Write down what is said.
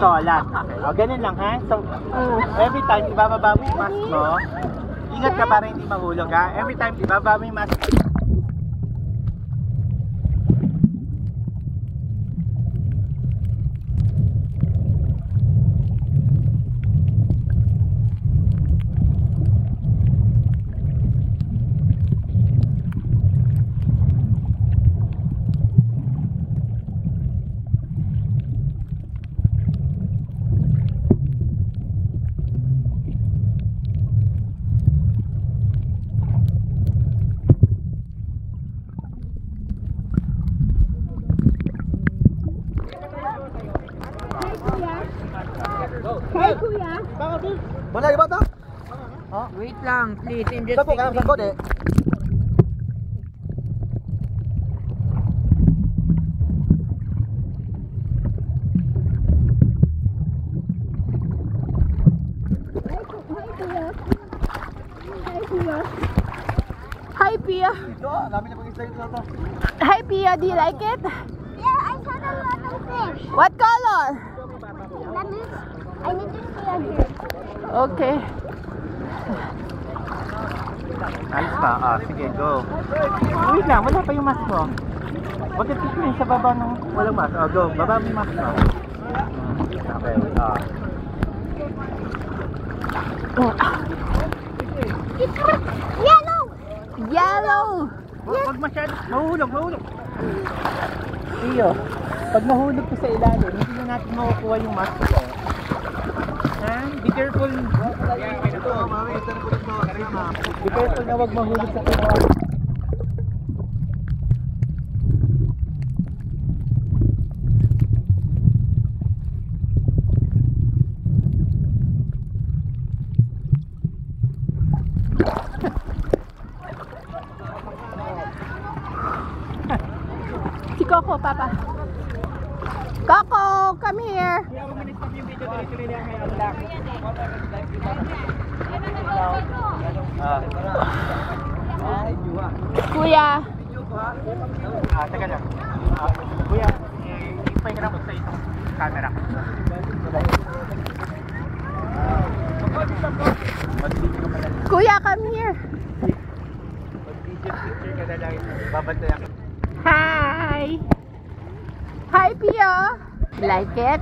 pistola. O, ganun lang ha. So, every time ibababa mo yung mask mo, ingat ka para hindi mahulog ha. Every time ibababa mo yung mask mo. Hey, kuya. Mana iba to? Wait lang, please. Ito po, kaya sa kode. Hi, Pia. Hi, Pia. Do you like it? Yeah, I saw a lot of fish. What color? That means I need to stay again. Okay. Ayos pa. Sige, go. Wait lang, wala pa yung mask mo. Huwag ka titignan sa baba ng walang mask. Go, baba mo yung mask mo. Okay, It's yellow. Yellow. Huwag masyado. Mahulog. Iyo, pag mahulog ko sa ilalim, hindi na natin makukuha yung mask ko. Ha? Be careful. Be careful na huwag mahulog sa ilalim. Si Coco, Papa. Coco, come here. Kuya. Teka lang. Kuya, ipay ka na ko sa itong camera. Kuya, come here. Mag-picture ka na lang. Babantayan ka. Hi. Hi, Pia. Like it?